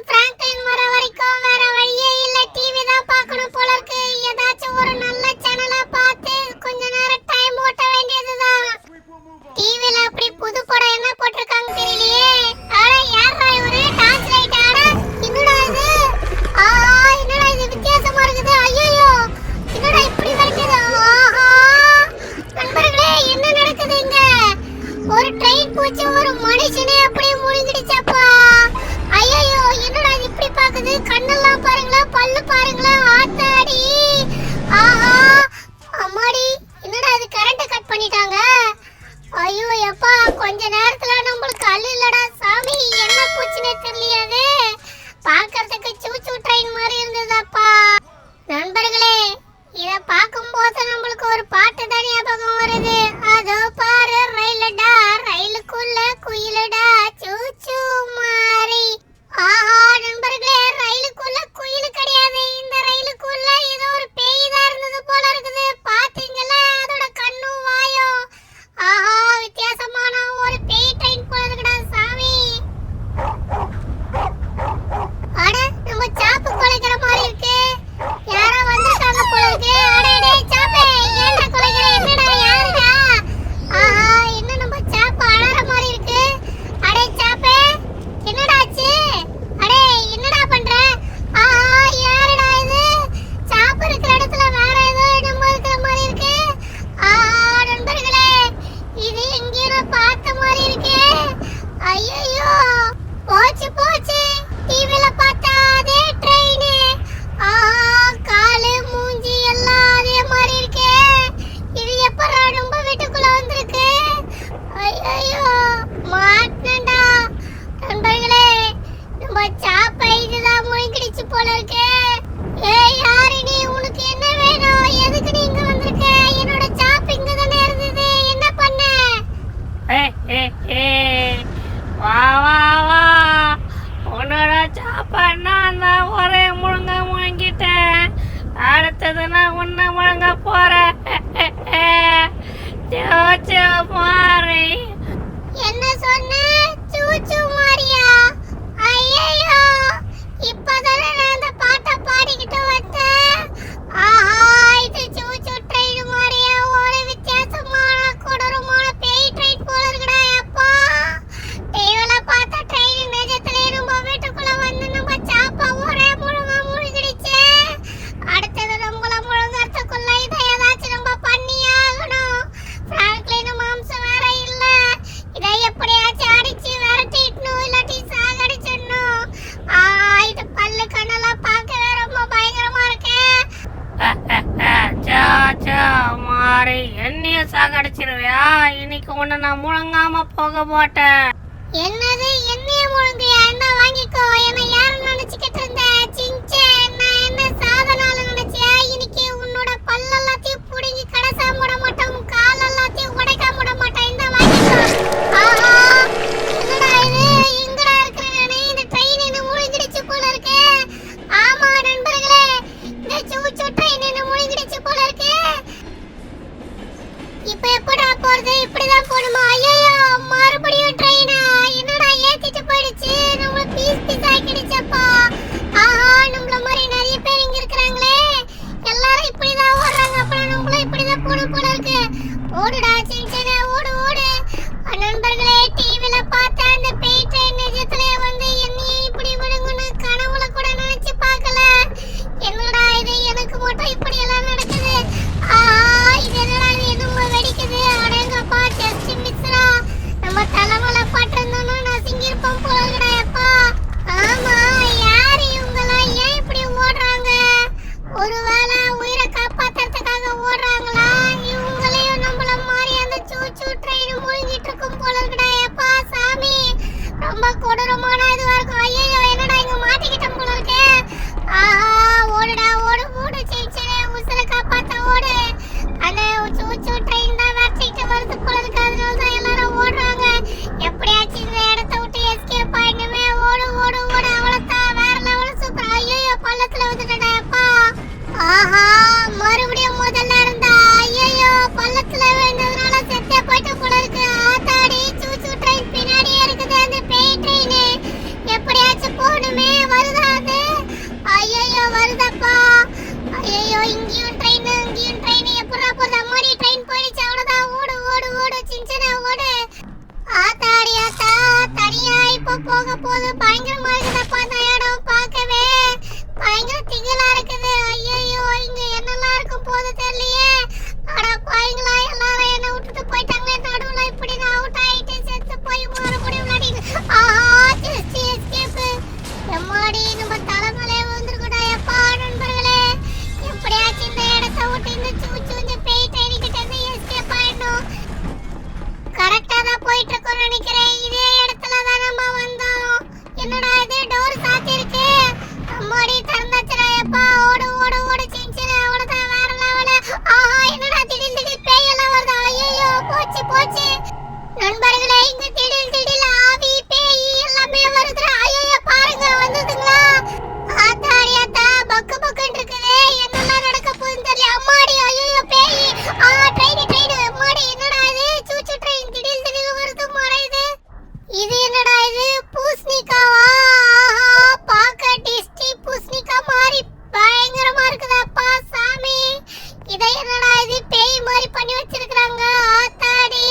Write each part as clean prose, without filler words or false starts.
Franklin வர வரைக்கும் வேற வழியே இல்ல, டிவி தான் பார்க்கணும் போல இருக்கு. ஏதாச்சும் ஒரு நல்ல சேனலா பார்த்து கொஞ்ச நேரம் டைம் ஓட்ட வேண்டியதுதான். டிவில அப்படி புது படம் என்ன போட்டிருக்காங்க தெரியலையே. அட யாரா இவரு? Torch light. அட என்னடா இது? என்னடா இது வித்தியாசமா இருக்குது? ஐயோ என்னடா இப்படி வருது? நண்பர்களே என்ன நடக்குது இங்க? ஒரு ட்ரெயின் பூச்சி ஒரு மனுஷனே அப்படியே முழுங்கிடுச்சப்பா. ஐயோ என்னடா இது இப்படி பாக்குது? கண்ணெல்லாம் பாருங்களா, பல்லு பாருங்களா, ஆத்தாடி. அம்மாடி என்னடா இது? கரண்ட் கட் பண்ணிட்டாங்க. ஐயோ எப்பா, கொஞ்ச நேரத்துல நம்மளுக்கு கல்லு இல்லடா சாமி. என்ன பூச்சினே தெரியலையே. பார்க்கிறதுக்கு சூச்சு ட்ரெயின் மாதிரி இருந்ததப்பா. நண்பர்களே இத பாக்கும்போது நம்மளுக்கு ஒரு பாட்டு தான் ஞாபகம் வருது. அதோ பாரு ரயிலடா, ரயிலுக்குள்ள குயிலடா, சூச்சு மாறி. நண்பர்களே ரயிலுக்குள்ள குயில் கிடையாது. இந்த ரயிலுக்குள்ள ஏதோ ஒரு பேய் தான் இருந்தது போல இருக்குது. பாத்தீங்களா அதோட கண்ணும் வாயும்? வித்தியாசமான ஒரு பேய் ட்ரெயின் போல இருக்குடா சாமி. அட நம்ம சாப்பு கொலைக்கிற மாதிரி இருக்கு. யாரோ வந்திருக்காங்க போல இருக்கு. அடடே சாப்பே, ஏன்டா கொலைக்கிற? என்னடா யாருடா? என்ன நம்ம சாப்பு அலற மாதிரி இருக்கு. அடே சாப்பே என்னடா ஆச்சு? அடே என்னடா பண்ற? யாருடா இது? சாப்பு இருக்கிற இடத்துல வேற ஏதோ நம்ம இருக்கிற மாதிரி இருக்கு. நண்பர்களே இது எங்கேயோ நான் பார்த்த மாதிரி இருக்கே. ஐயோ போச்சு போச்சு. டிவில பார்த்தா அதே ட்ரெயின். காலு மூஞ்சி எல்லாம் அதே மாதிரி இருக்கே. இது எப்பறா நம்ம வீட்டுக்குள்ள வந்திருக்கு? ஐயோ மாட்டேன்டா. நண்பர்களே நம்ம சாப்பை இதுதான் முழுங்கிடுச்சு போல இருக்கு. ஏய் யாரு நீ? உனக்கு என்ன வேணும்? எதுக்கு நீ இங்க வந்திருக்க? என்னோட சாப்பு இங்க தானே இருந்தது. என்ன பண்ண? வா வா வா, உன்னோட சாப்பாடுனா அந்த ஒரே முழுங்க முழுங்கிட்டேன். அடுத்தது நான் உன்னை முழுங்க போறேன். சூச்சு மாறி. என்ன சொன்ன? சூச்சு மாரியா? ஐயோ இப்பதானே நான் அந்த பாட்டை பாடிக்கிட்டு வந்தேன். இது சூச்சு ட்ரெயின் மாதிரியா? ஒரு வித்தியாசமான கொடூரமான பேய் ட்ரெயின் போல இருக்குடா அப்பா. டிவில பார்த்த ட்ரெயின் நிஜத்திலே நம்ம வீட்டுக்குள்ள வந்து நம்ம சாப்பா ஒரே முழுங்க முழுங்கிடுச்சு. அடுத்தது நம்மள முழுங்கறதுக்குள்ள இதை ஏதாச்சும் நம்ம பண்ணியாகணும். பிராங்க்லின் மாம்சம் வேற இல்ல. இதை எப்படியாச்சும் அடிச்சு விரட்டிடணும், இல்லாட்டி சாகடிச்சிடணும். இது பல்லு கண்ணெல்லாம் பார்க்கவே ரொம்ப பயங்கரமா இருக்கு. சூச்சு மாறி என்னைய சாகடிச்சிருவியா? இன்னைக்கு உன்னை நான் முழுங்காம போக மாட்டேன். என்னது என்னைய முழுங்கியா? என்ன வாங்கிக்கோ. என்ன யாரு நினைச்சுக்கிட்டு இருந்த? சிஞ்சே நான் என்ன சாதனால நினைச்சியா? இன்னைக்கு உன்னோட பல்ல எல்லாத்தையும் புடுங்கி கடைசா மூட மாட்டேன். உன் கால் எல்லாத்தையும் உடைக்க மூட மாட்டேன். இந்த வாங்கிக்கோ. என்னடா இது? எங்கடா இருக்கிறேனே? இந்த ட்ரெயின் என்ன முழுங்கிடுச்சு போல இருக்கு. ஆமா நண்பர்களே, இந்த சூச்சு ட்ரெயின் என்ன முழுங்கிடுச்சு போல இருக்கு. இப்ப எப்படா போறது? இப்படிதான் போணுமா? ஐயோ மறுபடியும் ட்ரெயினா? என்னடா ஓடு சின்ன ஓடு. ஆத்தாடி ஆத்தா, தனியா இப்ப போக போது பயங்கரமா இருக்குதப்பா இந்த இடம் பார்க்கவே. பயங்கர திகிலா இருக்குது. ஐயோ இங்க என்னெல்லாம் இருக்கும் போது தெரியலையே. அட பாய்ங்களா, எல்லாரும் என்ன விட்டுட்டு போயிட்டாங்களே. நடுவுல இப்படி நான் அவுட் ஆயிட்டு செத்து போய் மறுபடியும் விளையாடிட்டு. ஆஹா, ஜஸ்ட் எஸ்கேப். எம்மாடி, நம்ம தலைமலை வந்துருக்கடா எப்பா நண்பர்களே. எப்படியாச்சும் இந்த இடத்த விட்டு இந்த சூச்சு பேய் ட்ரெயினிக்கிட்ட இருந்து எஸ்கேப் ஆயிடணும். கரெக்டா தான் போயிட்டு இருக்கோம்னு நினைக்கிறேன். இதே இடத்துல தான் நம்ம வந்தோம். என்னடா இது, டோர் சாத்தி இருக்கு. அம்மாடி, திறந்தாச்சுடா எப்பா. ஓடு ஓடு ஓடு சின்ன அவ்வளவுதான், வேற லெவலு. ஆஹா, என்னடா திடீர் பேய் எல்லாம் வருதா. ஐயோ போச்சு போச்சு நண்பர்களே. இங்க திடீர் ஆவி பேய் எல்லாமே வருதுடா. ஐயோ பாருங்க, வந்துதுங்களா. ஆத்தாடி ஆத்தா, பக்கு பக்குன்னு இருக்குது. என்னெல்லாம் நடக்க போகுதுன்னு தெரியல. அம்மாடி, ஐயோ பேய். ட்ரெயின் அம்மாடி, என்னடா இது, சூச்சு ட்ரெயின் திடீர் வருது மறையுது. இது என்னடா இது, பூசணிக்காவா. ஆஹா, பாக்க டிஸ்டி பூசணிக்கா மாதிரி பயங்கரமா இருக்குதாப்பா சாமி. இதை என்னடா இது, பேய் மாதிரி பண்ணி வச்சிருக்காங்க. ஆத்தாடி,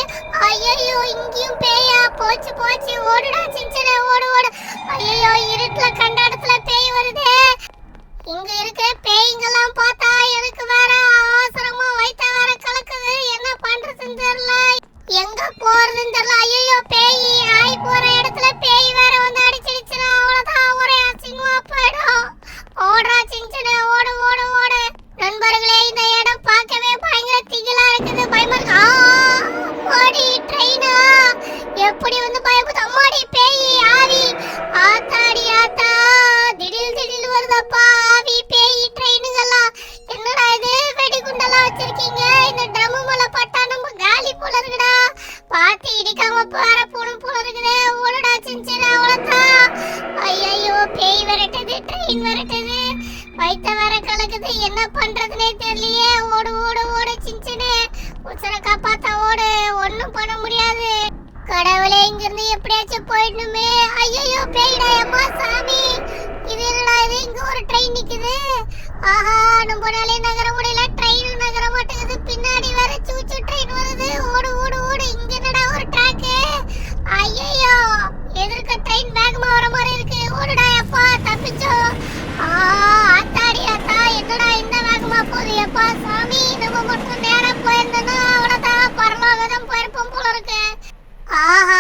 ஐயோ இங்கேயும் பேயா. போச்சு போச்சு, ஓடுடா சின்ன ஓடு ஓடு. ஐயோ, இருட்டுல கண்ட இடத்துல பேய் வருதே. இங்க இருக்கிற பேய்ங்கெல்லாம் பார்த்தா எனக்கு வேற அவசரமா வயித்த வேற கலக்குது. என்ன பண்றதுன்னு தெரியல, எங்க போறதுன்னு தெரியல. ஐயோ பேய், ஆய் போற இடத்துல பேய் வேற வந்து அடிச்சிடுச்சுனா அவ்வளவுதான், ஒரே அசிங்கமா போயிடும். ஓடுறா சின்ன ஓடு ஓடு ஓடு. நண்பர்களே, இந்த இடம் பார்க்கவே பயங்கர திகிலா இருக்குது. பயமா இருக்கு. ஓடி ட்ரெயினா எப்படி வந்து பயப்புது. அம்மாடி, பேய் ஆவி. ஆத்தாடி ஆத்தா, திடீர் வருதப்பா ஆவி பேய் ட்ரெயினுங்கெல்லாம். என்னடா இது, வெடிகுண்டெல்லாம் வச்சிருக்கீங்க. இந்த ட்ரம் மேல பட்டா நம்ம காலி போல இருக்குடா. பாத்து இடிக்காம வேற போணும் போல இருக்குது. ஓடுடா சின்ன அவ்வளவுதான். ஐயோ பேய் விரட்டுது, ட்ரெயின் விரட்டுது, வயித்த வேற கலக்குது. என்ன பண்றதுனே தெரியலையே. ஓடு ஓடு ஓடு சின்ன, உச்சர காப்பாத்த ஓடு. ஒண்ணும் பண்ண முடியாது. கடவுளே, இங்க இருந்து எப்படியாச்சும் போயிடணுமே. ஐயோ பேய்டா அம்மா சாமி. இது என்னடா இது, இங்க ஒரு ட்ரெயின் நிக்குது. ஆஹா, நம்மளாலே நகர முடியல. ட்ரெயின் நகர மாட்டேங்குது. பின்னாடி வேற சூச்சு ட்ரெயின் வருது. ஓடு ஓடு ஓடு. இங்க என்னடா ஒரு ட்ராக். ஐயோ, எதிர்க்க ட்ரெயின் வேகமா வர மாதிரி இருக்கு. ஓடுடா அப்பா, தப்பிச்சோ. ஆத்தாடி ஆத்தா, என்னடா இந்த வேகமா போகுது அப்பா சாமி. நம்ம மட்டும் நேரா போயிருந்தோம்னா அவ்வளவுதான், பரலோகம் போயிருப்போம் போல இருக்கு. ஆஹா,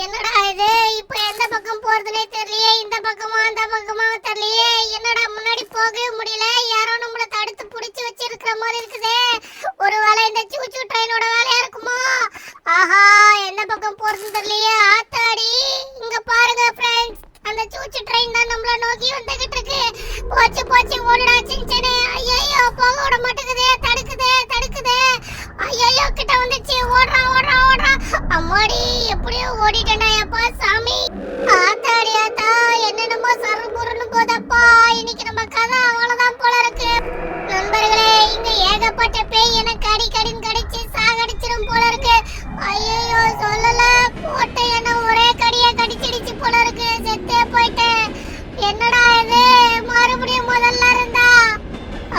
என்னடா இது, இப்போ எந்த பக்கம் போறதுனே தெரியலையே. இந்த பக்கமா அந்த பக்கமா தெரியலையே. என்னடா முன்னாடி போகவே முடியல. யாரோ நம்மள தடுத்து புடிச்சு வச்சிருக்கிற மாதிரி இருக்குதே. ஒருவேளை இந்த சூச்சு ட்ரெயினோட வேலையா இருக்குமா. ஆஹா, எந்த பக்கம் போறதுன்னு தெரியலையே. ஆத்தாடி, இங்க பாருங்க ஃப்ரெண்ட்ஸ், அந்த சூச்சு ட்ரெயின் தான் நம்மள நோக்கி வந்துகிட்டு இருக்கு. போச்சு போச்சு, ஓடுடா சின்ன. ஐயோ, போக விட மாட்டேங்குதே, தடுக்குதே. ஐயோ, கிட்ட வந்துச்சு. ஓடுறா ஓடுறா ஓடுறா. அம்மாடி, எப்படியோ ஓடிட்டேனா அப்பா சாமி. ஆத்தாடி ஆத்தா, என்னென்னமோ சரபுரன்னு போதப்பா. இன்னைக்கு நம்ம கதை அவ்வளவுதான் போல இருக்கு. நண்பர்களே, இங்க ஏகப்பட்ட பேய் எனக்கு கடின்னு கடிச்சு சாகடிச்சிடும் போல இருக்கு. ஐயோ சொல்லல, போட்டு என்ன ஒரே கடியா கடிச்சிடுச்சு போல இருக்கு. செத்தே போயிட்டேன். என்னடா இது, மறுபடியும் முதல்ல இருந்தா.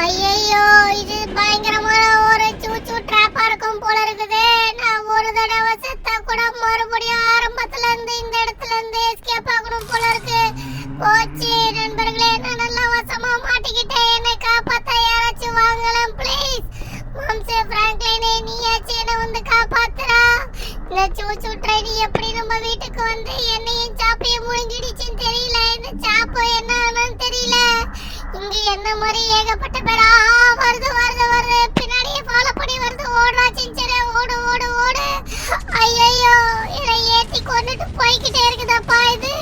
ஐயோ, இது பயங்கரமான ஒரு சூச்சு ட்ராப்பா இருக்கும் போல இருக்குது. நான் ஒரு தடவை செத்தா கூட மறுபடியும் ஆரம்பத்துல இருந்து இந்த இடத்துல இருந்து எஸ்கேப் ஆகணும் போல இருக்கு. போச்சு நண்பர்களே, நான் நல்லா வசமா மாட்டிக்கிட்டேன். என்னை காப்பாத்த யாராச்சும் வாங்கலாம் ப்ளீஸ். மாம்சே பிராங்க்லினே, நீயாச்சும் என்ன வந்து காப்பாத்துறா. இந்த சூச்சு ட்ரெயின் எப்படி நம்ம வீட்டுக்கு வந்து என்னையும் சாப்பையும் முழுங்கிடுச்சுன்னு தெரியல. இந்த சாப்பு என்ன ஆனான்னு தெரியல. இங்க என்ன மாதிரி ஏகப்பட்ட பேர். வருது வருது வருது, பின்னாடியே ஃபாலோ பண்ணி வருது. ஓடுறா சின்ன, ஓடு ஓடு ஓடு. ஐயோ, இதை ஏத்தி கொண்டுட்டு போய்கிட்டே இருக்குதாப்பா இது.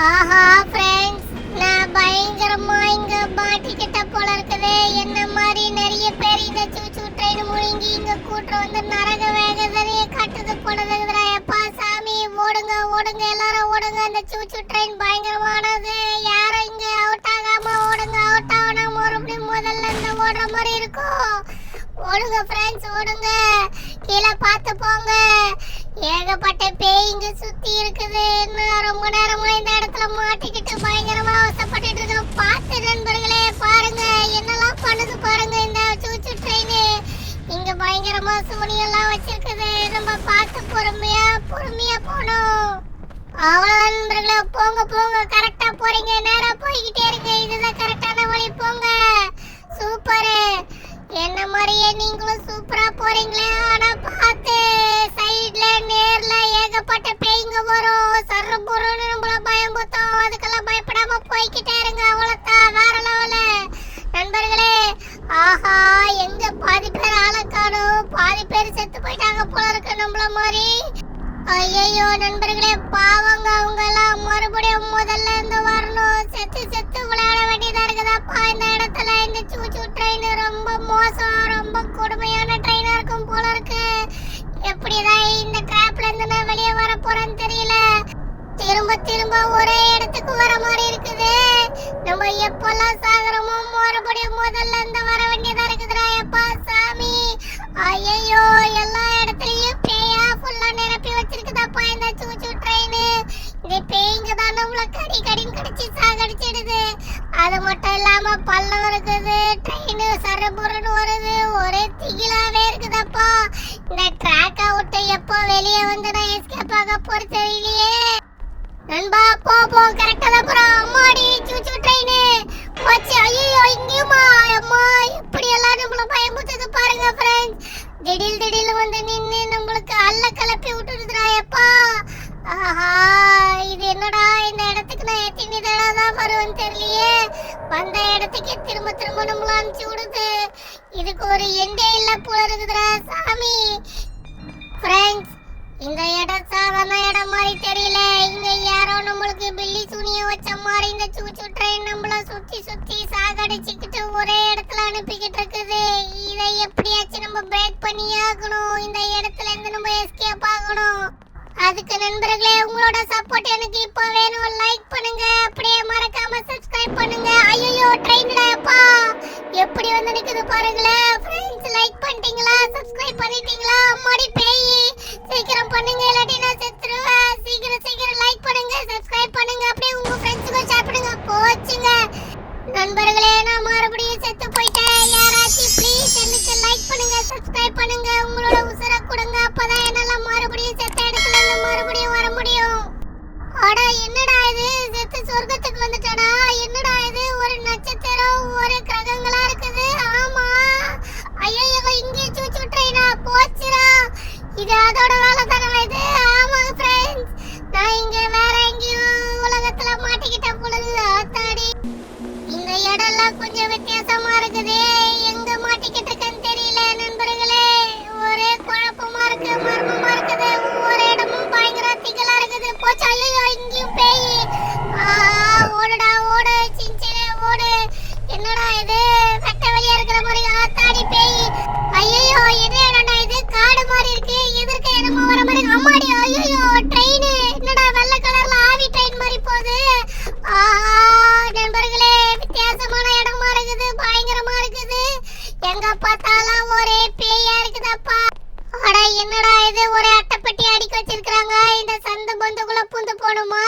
ஆஹா ஃப்ரெண்ட்ஸ், நான் பயங்கரமா இங்க மாட்டிக்கிட்ட போல இருக்குது. என்ன மாதிரி நிறைய பேர் இந்த சூச்சு ட்ரெயின் முழுங்கி இங்க கூட்டம் வந்து நரக வேகதனையே காட்டுது போல இருக்குதுடா. எப்பா சாமி, ஓடுங்க ஓடுங்க எல்லாரும் ஓடுங்க. இந்த சூச்சு ட்ரெயின் பயங்கரமானது. யாரும் இங்க அவுட் ஆகாம ஓடுங்க. அவுட் ஆனா மறுபடியும் முதல்ல இருந்து ஓடுற மாதிரி இருக்கும். ஓடுங்க ஃப்ரெண்ட்ஸ், ஓடுங்க. கீழே பார்த்து போங்க. ஏகப்பட்ட பேய் இங்க சுத்தி இருக்குது. நான் ரொம்ப நேரமா இந்த இடத்துல மாட்டிக்கிட்டு பயங்கரமா அவசப்பட்டுட்டு இருக்கேன். பார்த்து நண்பர்களே, பாருங்க என்னெல்லாம் பண்ணுது பாருங்க இந்த சூச்சு ட்ரெயின். இங்க பயங்கரமா சூனியெல்லாம் வச்சிருக்குது. நம்ம பார்த்து பொறுமையா பொறுமையா போகணும். அவ்வளவுதான் நண்பர்களே, போங்க போங்க, கரெக்டா போறீங்க, நேரா போய்கிட்டே இருங்க. இதுதான் கரெக்டான வழி, போங்க. சூப்பர், என்ன மாதிரியே நீங்களும் சூப்பரா போறீங்களே. ஆனா பார்த்து சைடுல நேர்ல ஏகப்பட்ட பேய்ங்க வரும். சர்ற புறன்னு நம்மள பயமுறுத்தும். அதுக்கெல்லாம் பயப்படாம போய்கிட்டே இருங்க. அவ்வளவுதான், வேற லெவலு நண்பர்களே. ஆஹா, எங்க பாதி பேர் ஆளை காணோம், பாதி பேர் செத்து போயிட்டாங்க போல இருக்கு நம்மள மாதிரி. ஐயோ நண்பர்களே, பாவங்க, அவங்க எல்லாம் மறுபடியும் முதல்ல இருந்து வரணும். செத்து செத்து விளையாட வேண்டியதா இருக்குதாப்பா இந்த இடத்துல. இந்த சூச்சு ட்ரெயின் ரொம்ப மோசம், ரொம்ப கொடுமையான ட்ரெயினா இருக்கும் போல இருக்கு. எப்படிதான் இந்த கிராப்ல இருந்து நான் வெளியே வர போறேன்னு தெரியல. திரும்ப திரும்ப ஒரே இடத்துக்கு வர மாதிரி இருக்குது. நம்ம எப்பெல்லாம் சாகரமோ மறுபடியும் முதல்ல இருந்து வர வேண்டியதா இருக்குதுடா. எப்பா சாமி, ஐயோ, எல்லா இடத்துலயும் பேயா ஃபுல்லா நிரப்பி வச்சிருக்குதாப்பா இந்த சூச்சு ட்ரெயின். இந்த பேய்ங்க தான் நம்மள கடின்னு கடிச்சு சாகடிச்சிடுது. அது மட்டும் இல்லாம பள்ளம் இருக்குது, ட்ரெயின் சரபுரன்னு வருது, ஒரே திகிலாவே இருக்குதாப்பா. இந்த ட்ராக்கை விட்டு எப்போ வெளியே வந்து நான் எஸ்கேப் ஆக போறது தெரியலையே. நண்பா போ போ, கரெக்டா தான் போறோம். அம்மாடி, சூச்சு ட்ரெயின் போச்சு. ஐயோ, இங்கேயுமா? அம்மா, இப்படி எல்லாம் நம்மள பயமுறுத்துது பாருங்க ஃப்ரெண்ட்ஸ். திடீர்னு வந்து நின்று நம்மளுக்கு அல்ல கிளப்பி விட்டுடுதுடா எப்பா. ஆஹா, இது என்னடா, இந்த இடத்துக்கு நான் எத்தனை தடவை தான் வருவேன்னு தெரியலையே. வந்த இடத்துக்கே திரும்ப திரும்ப நம்மள அனுப்பிச்சு விடுது. இதுக்கு ஒரு எண்டே இல்ல போல இருக்குதுடா சாமி. ஃப்ரெண்ட்ஸ், இந்த இடம் சாதாரண இடம் மாதிரி தெரியல. இங்க யாரோ நம்மளுக்கு பில்லி சூனிய வச்ச மாதிரி இந்த சூச்சு ட்ரெயின் நம்மள சுத்தி சுத்தி சாகடிச்சுக்கிட்டு ஒரே இடத்துல அனுப்பிக்கிட்டு இருக்குது. இதை எப்படியாச்சும் நம்ம பிரேக் பண்ணி ஆகணும். இந்த இடத்துல இருந்து நம்ம எஸ்கேப் ஆகணும். அதுக்கு நண்பர்களே, உங்களோட சப்போர்ட் எனக்கு இப்போ வேணும். லைக் பண்ணுங்க, அப்படியே மறக்காம சப்ஸ்கிரைப் பண்ணுங்க. ஐயோ, ட்ரெயின்லப்பா எப்படி வந்து நிக்குது பாருங்களேன். ஃப்ரெண்ட்ஸ், லைக் பண்ணிட்டீங்களா? சப்ஸ்கிரைப் பண்ணிட்டீங்களா? அம்மாடி பேய், சீக்கிரம் பண்ணுங்க, இல்லாட்டி நான் செத்துருவேன். சீக்கிரம் லைக் பண்ணுங்க, சப்ஸ்கிரைப் பண்ணுங்க, அப்படியே உங்க ஃப்ரெண்ட்ஸுக்கும் ஷேர் பண்ணுங்க. போச்சுங்க நண்பர்களே, நான் மறுபடியும் செத்து போயிட்டேன். யாராச்சும் ப்ளீஸ் எனக்கு லைக் பண்ணுங்க, சப்ஸ்கிரைப் பண்ணுங்க, உங்களோட உசுரை கொடுங்க. அப்பதான் என்னால மறுபடியும் செத்த இடத்துல இருந்து மறுபடியும் வர முடியும். அட என்னடா இது, செத்து சொர்க்கத்துக்கு வந்துட்டடா. என்னடா இது, ஒரு நட்சத்திரம் ஒரு கிரகங்களா இருக்குது. ஆமா, ஐயோ, இங்கே சூச்சு ட்ரெயினா போச்சுடா. இது அதோட வேலை தானே இது. ஆமா ஃப்ரெண்ட்ஸ், நான் இங்க வேற எங்கேயும் உலகத்துல மாட்டிக்கிட்டேன் பொழுது. ஆத்தாடி, இந்த இடம்லாம் கொஞ்சம் வித்தியாசமா இருக்குது. எங்க மாட்டிக்கிட்டு இருக்கேன்னு தெரியல நண்பர்களே. ஒரே குழப்பமா இருக்கு, மர்மமா இருக்குது. ஒவ்வொரு இடமும் பயங்கர திகழா இருக்குது. போச்சு, ஐயோ, இங்கேயும் பேய். ஓடுடா ஓடு, சின்சினே ஓடு. என்னடா இது, வெட்ட வெளியா இருக்கிற மாதிரி. ஆத்தாடி பேய். ஐயோ, என்ன இடம்டா இது, காடு மாதிரி இருக்கு. எதிர்க்க என்னமோ வர மாதிரி. அம்மாடி, ஐயோ, ட்ரெயின் என்னடா வெள்ளை கலர்ல ஆவி ட்ரெயின் மாதிரி போகுது. நண்பர்களே, வித்தியாசமான இடமா இருக்குது, பயங்கரமா இருக்குது. எங்க பார்த்தாலும் ஒரே பேயா இருக்குதப்பா. அட என்னடா இது, ஒரே அட்டைப்பெட்டி அடிக்க வச்சிருக்காங்க. இந்த சந்து பந்துக்குள்ள பூந்து போணுமா?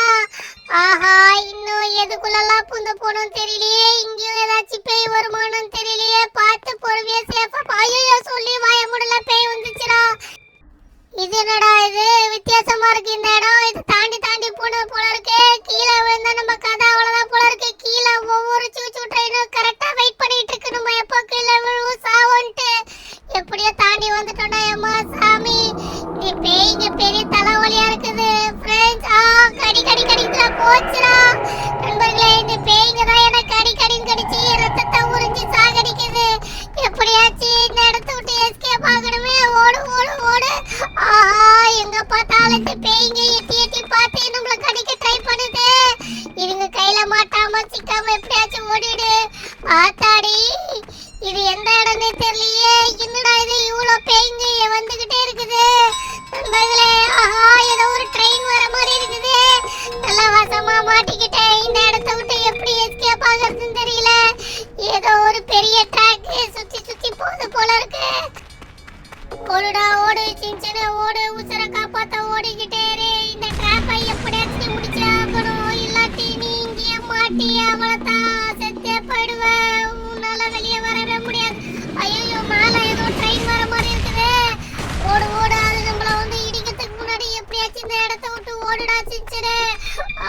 ஆஹா, இன்னும் எதுக்குள்ளலாம் பூந்து போகணும் தெரியலையே. இங்கேயும் ஏதாச்சும் பேய் வருமானம் தெரியலையே. பார்த்து பொறுமையா சேஃபா. ஐயோ, சொல்லி வாய முடியல, பேய் வந்துச்சுடா. இது என்னடா இது, வித்தியாசமா இருக்கு இந்த இடம். இது தாண்டி தாண்டி போன போல இருக்கு. கீழே விழுந்தா நம்ம கதை அவ்வளவுதான் போல இருக்கு. கீழே ஒவ்வொரு சூச்சு ட்ரெயினும் கரெக்டா வெயிட் பண்ணிட்டு இருக்கு. நம்ம எப்போ கீழே விழுவும் சாவோன்ட்டு. எப்படியோ தாண்டி வந்துட்டோம்டா. அம்மா சாமி, இந்த பேய்ங்க பெரிய தலைவலியா இருக்குது ஃப்ரெண்ட்ஸ். கடிக்குதுல, போச்சுடா நண்பர்களே. இந்த பேய்ங்க தான் எனக்கு கடின்னு கடிச்சு ரத்தத்தை உறிஞ்சி சாகடிக்குது. எப்படியாச்சும் இந்த இடத்த விட்டு எஸ்கேப் ஆகணுமே. ஓடு ஓடு ஓடு. ஆஹா, எங்க பார்த்தாலும் இந்த பேய்ங்க எட்டி எட்டி பார்த்து நம்மள கடிக்க ட்ரை பண்ணுது. இதுங்க கையில மாட்டாம சிக்காம எப்படியாச்சும் ஓடிடு. ஆத்தாடி, இது எந்த இடம்னே தெரியலையே. என்னடா இது, இவ்வளவு பேய்ங்க வந்துகிட்டே இருக்குது நண்பர்களே. ஆஹா, ஏதோ ஒரு ட்ரெயின் வர மாதிரி இருக்குது. நல்லா வசமா மாட்டிக்கிட்டேன். இந்த இடத்த விட்டு எப்படி எஸ்கேப் ஆகிறதுன்னு தெரியல. ஏதோ ஒரு பெரிய ட்ராக் சுத்தி சுத்தி போகுது போல இருக்கு. ஓடுடா ஓடு, சின்ன ஓடு, உசுர காப்பாத்த ஓடிக்கிட்டே இரு. இந்த ட்ராப்பை எப்படியாச்சும் முடிச்சு ஆகணும். இல்லாட்டி நீ இங்கேயே மாட்டி அவ்வளவுதான் செத்தே போயிடுவேன். உன்னால வெளியே வரவே முடியாது. ஐயோ, மேல ஏதோ ட்ரெயின் வர மாதிரி இருக்குது. ஓடு ஓடு, அது நம்மள வந்து இடிக்கிறதுக்கு முன்னாடி எப்படியாச்சும் இந்த இடத்தை விட்டு ஓடுடா சின்சனு.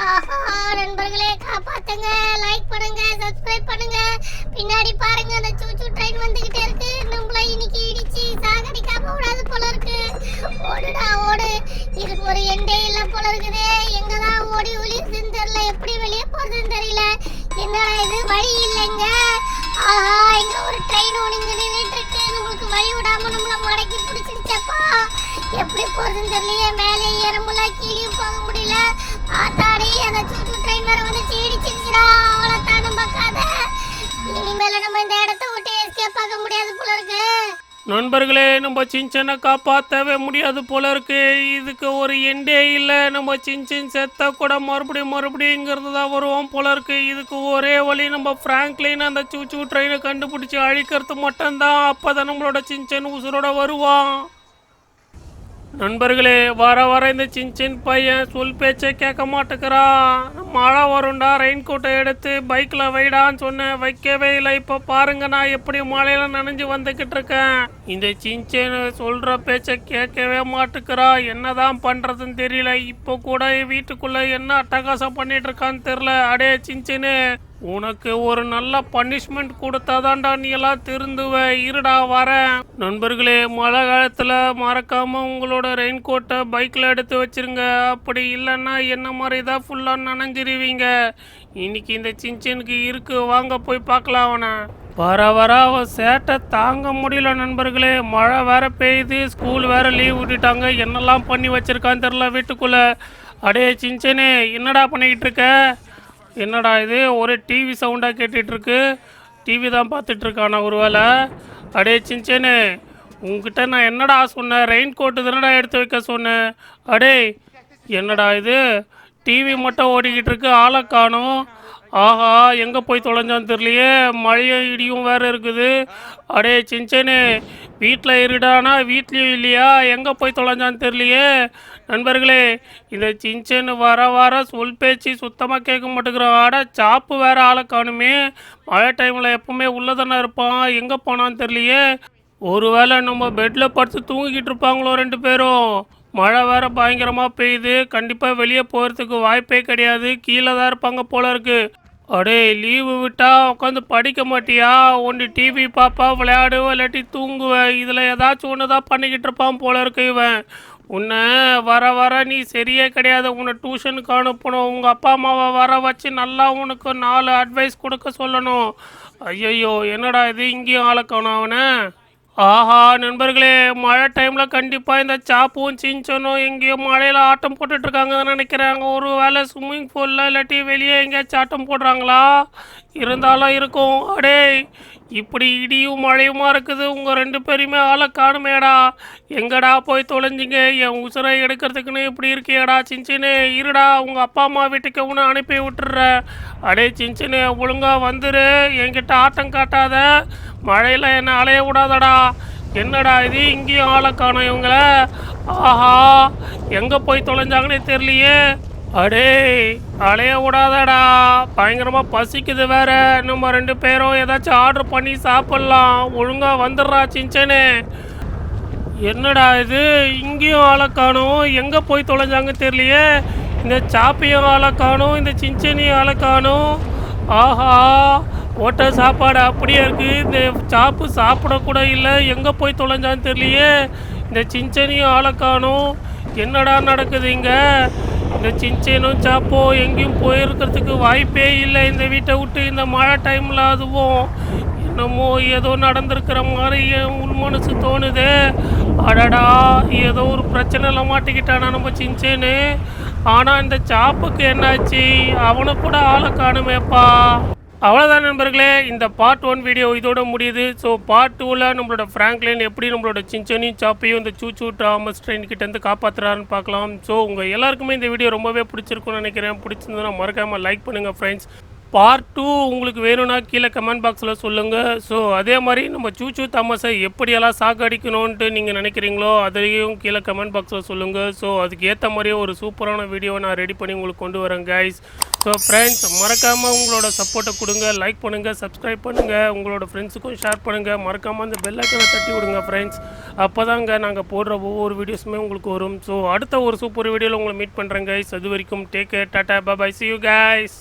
ஆஹா நண்பர்களே, காப்பாத்துங்க. லைக் பண்ணுங்க, சப்ஸ்கிரைப் பண்ணுங்க. பின்னாடி பாருங்க, அந்த சூச்சு ட்ரெயின் வந்துகிட்டே இருக்கு. நம்மள இன்னைக்கு இடிச்சு சாகடிக்காம விடாது போல இருக்கு. ஓடுடா ஓடு, இதுக்கு ஒரு எண்டே இல்ல போல இருக்குது. எங்கதான் ஓடி ஒளியுதுன்னு தெரியல, எப்படி வெளியே போறதுன்னு தெரியல. என்னடா இது, வழி இல்லைங்க. ஆஹா, இங்க ஒரு ட்ரெயின் ஒளிஞ்சு நின்றுட்டு இருக்கு. நம்மளுக்கு வழி விடாம நம்மள மடக்கி பிடிச்சிருச்சப்பா. எப்படி போறதுன்னு தெரியலையே. மேலே ஏற முடியல, கீழே போக முடியல. ஆத்தாடி, அந்த சூச்சு ட்ரெயின் வேற வந்து இடிச்சிருச்சுடா. அவ்வளவுதான் நம்ம கதை. இனிமேல நம்ம இந்த இடத்த விட்டு எஸ்கேப் ஆக முடியாது போல இருக்கு. நண்பர்களே, நம்ம சின்சனை காப்பாற்றவே முடியாது போல இருக்கு. இதுக்கு ஒரு எண்டே இல்லை. நம்ம சின்சன் செத்தா கூட மறுபடியும் தான் வருவோம் போல இருக்கு. இதுக்கு ஒரே வழி, நம்ம ஃப்ராங்க்லின் அந்த சூச்சு ட்ரெயினை கண்டுபிடிச்சி அழிக்கிறது மட்டும்தான். அப்போதான் நம்மளோட சின்சன் உசுரோட வருவான். நண்பர்களே, வர இந்த சின்சன் பையன் சொல் பேச்சை கேட்க மாட்டேங்கிறான். மழை வரும்டா, ரெயின் கோட்டை எடுத்து பைக்கில் வைடான்னு சொன்னேன், வைக்கவே இல்லை. இப்போ பாருங்க, நான் எப்படி மழையில நனைஞ்சு வந்துக்கிட்டு இருக்கேன். இந்த சின்சன் சொல்கிற பேச்சை கேட்கவே மாட்டேங்கிறான். என்னதான் பண்ணுறதுன்னு தெரியல. இப்போ கூட வீட்டுக்குள்ளே என்ன அட்டகாசம் பண்ணிட்டு இருக்கான்னு தெரியல. அடே சின்சனு, உனக்கு ஒரு நல்ல பனிஷ்மெண்ட் கொடுத்தாதான்டா நீ எல்லாம் திருந்துவ. இருடா வரேன். நண்பர்களே, மழை காலத்தில் மறக்காமல் உங்களோட ரெயின் கோட்டை பைக்கில் எடுத்து வச்சிருங்க. அப்படி இல்லைன்னா என்ன மாதிரி தான் ஃபுல்லாக நனைஞ்சிருவீங்க. இன்னைக்கு இந்த சின்சனுக்கு இருக்கு, வாங்க போய் பார்க்கலாம் அவனை. வர அவன் சேட்டை தாங்க முடியல நண்பர்களே. மழை வேற பெய்யுது, ஸ்கூல் வேற லீவ் விட்டுட்டாங்க. என்னெல்லாம் பண்ணி வச்சிருக்கான்னு தெரில வீட்டுக்குள்ளே. அடே சின்சனே, என்னடா பண்ணிக்கிட்டு இருக்க? என்னடா இது, ஒரே டிவி சவுண்டாக கேட்டுட்ருக்கு. டிவி தான் பார்த்துட்ருக்கானா ஒரு வேளை? அடே சின்சனு, உங்ககிட்ட நான் என்னடா சொன்னேன்? ரெயின் கோட்டு தானடா எடுத்து வைக்க சொன்னேன். அடே என்னடா இது, டிவி மட்டும் ஓடிக்கிட்டு இருக்கு, ஆளை காணோம். ஆஹா, எங்கே போய் தொலைஞ்சான்னு தெரியலையே. மழையும் இடியும் வேறு இருக்குது. அடே சின்சனு, வீட்டில் இருடானா வீட்லேயும் இல்லையா? எங்கே போய் தொலைஞ்சான்னு தெரியலையே. நண்பர்களே, இந்த சின்சன் வர சொல் பேச்சு சுத்தமாக கேட்க மாட்டேங்கிறான். ஆட சாப்பு வேறு ஆளை காணுமே. மழை டைமில் எப்பவுமே உள்ளே தானே இருப்பான், எங்கே போனான்னு தெரியலையே. ஒருவேளை நம்ம பெட்டில் படுத்து தூங்கிக்கிட்டு இருப்பாங்களோ ரெண்டு பேரும். மழை வேறு பயங்கரமாக பெய்யுது. கண்டிப்பாக வெளியே போகிறதுக்கு வாய்ப்பே கிடையாது. கீழே தான் இருப்பாங்க போல இருக்கு. அடே, லீவு விட்டா உட்காந்து படிக்க மாட்டியா? ஒன்று டிவி பாப்பா, விளையாடுவ, இல்லாட்டி தூங்குவேன். இதில் ஏதாச்சும் ஒன்று தான் பண்ணிக்கிட்டு இருப்பான் போல இருக்கு இவன். உன்னை வர நீ சரியே கிடையாது. உன்னை டியூஷனுக்கு அனுப்பணும். உங்கள் அப்பா அம்மாவை வர வச்சு நல்லா உனக்கு 4 அட்வைஸ் கொடுக்க சொல்லணும். ஐயையோ, என்னடா இது, இங்கேயும் ஆளை காணோம் அவனை. ஆஹா நண்பர்களே, மழை டைமில் கண்டிப்பாக இந்த சாப்பும் சின்சனும் எங்கேயோ மழையில் ஆட்டம் போட்டுட்ருக்காங்கன்னு நினைக்கிறாங்க. ஒரு வேளை ஸ்விம்மிங் பூலில் இல்லாட்டி வெளியே எங்கேயாச்சும் ஆட்டம் போடுறாங்களா? இருந்தாலும் இருக்கும். அடே, இப்படி இடியும் மழையுமா இருக்குது. உங்கள் 2 பேருமே ஆளை காணுமேடா. எங்கடா போய் தொலைஞ்சிங்க? என் உசுரை எடுக்கிறதுக்குன்னு இப்படி இருக்கியடா சின்சனு. இருடா, உங்கள் அப்பா அம்மா வீட்டுக்கு உன்னை அனுப்பி விட்டுற. அடே சின்சனு, ஒழுங்காக வந்துரு. என்கிட்ட ஆட்டம் காட்டாத. மழையில் என்னை அலைய விடாதடா. என்னடா இது, இங்கேயும் ஆளை காணோம் இவங்கள. ஆஹா, எங்கே போய் தொலைஞ்சாங்கன்னே தெரியலையே. அடே, அலைய விடாதடா. பயங்கரமாக பசிக்குது வேற. நம்ம 2 பேரும் ஏதாச்சும் ஆர்டர் பண்ணி சாப்பிட்லாம். ஒழுங்காக வந்துடுறா சின்சனு. என்னடா இது, இங்கேயும் ஆளை காணும். எங்கே போய் தொலைஞ்சாங்க தெரியலையே. இந்த சாப்பையும் ஆளை காணும், இந்த சின்சனையும் ஆளை காணும். ஆஹா, ஓட்ட சாப்பாடு அப்படியே இருக்குது. இந்த சாப்பு சாப்பிடக்கூட இல்லை. எங்கே போய் தொலைஞ்சான்னு தெரியலையே. இந்த சின்சனையும் ஆளை காணும். என்னடா நடக்குது இங்கே? இந்த சின்சனும் சாப்போ எங்கேயும் போயிருக்கிறதுக்கு வாய்ப்பே இல்லை இந்த வீட்டை விட்டு. இந்த மழை டைமில் அதுவும் என்னமோ ஏதோ நடந்திருக்கிற மாதிரி என் உள் மனசு தோணுது. அடடா, ஏதோ ஒரு பிரச்சனையில் மாட்டிக்கிட்டானா நம்ம சின்சனு. ஆனால் இந்த சாப்புக்கு என்னாச்சு? அவனை கூட ஆளை காணுமேப்பா. அவ்வளோதான் நண்பர்களே, இந்த பார்ட் 1 வீடியோ இதோட முடியுது. ஸோ பார்ட் 2ல் நம்மளோட ஃப்ராங்க்லின் எப்படி நம்மளோட சின்சனையும் சாப்பையும் இந்த சூச்சு டாமஸ் ட்ரெயின் கிட்டேருந்து காப்பாற்றுறாருன்னு பார்க்கலாம். ஸோ உங்கள் எல்லாருக்குமே இந்த வீடியோ ரொம்பவே பிடிச்சிருக்குன்னு நினைக்கிறேன். பிடிச்சிருந்ததுன்னா மறக்காமல் லைக் பண்ணுங்கள் ஃப்ரெண்ட்ஸ். பார்ட் 2 உங்களுக்கு வேணும்னா கீழே கமெண்ட் பாக்ஸில் சொல்லுங்கள். ஸோ அதே மாதிரி நம்ம சூச்சு தாமஸை எப்படியெல்லாம் சாகடிக்கணுன்ட்டு நீங்கள் நினைக்கிறீங்களோ அதையும் கீழே கமெண்ட் பாக்ஸில் சொல்லுங்கள். ஸோ அதுக்கு ஏற்ற மாதிரியே ஒரு சூப்பரான வீடியோவை நான் ரெடி பண்ணி உங்களுக்கு கொண்டு வரேன் கைஸ். ஸோ ஃப்ரெண்ட்ஸ், மறக்காமல் உங்களோட சப்போர்ட்டை கொடுங்க, லைக் பண்ணுங்கள், சப்ஸ்கிரைப் பண்ணுங்கள், உங்களோட ஃப்ரெண்ட்ஸுக்கும் ஷேர் பண்ணுங்கள், மறக்காமல் அந்த பெல் ஐக்கனை தட்டி விடுங்க ஃப்ரெண்ட்ஸ். அப்போ தாங்க நாங்கள் போடுற ஒவ்வொரு வீடியோஸுமே உங்களுக்கு வரும். ஸோ அடுத்த ஒரு சூப்பர் வீடியோவில் உங்களை மீட் பண்ணுறேன் கைஸ். அது வரைக்கும் take care, Tata, bye, see you guys.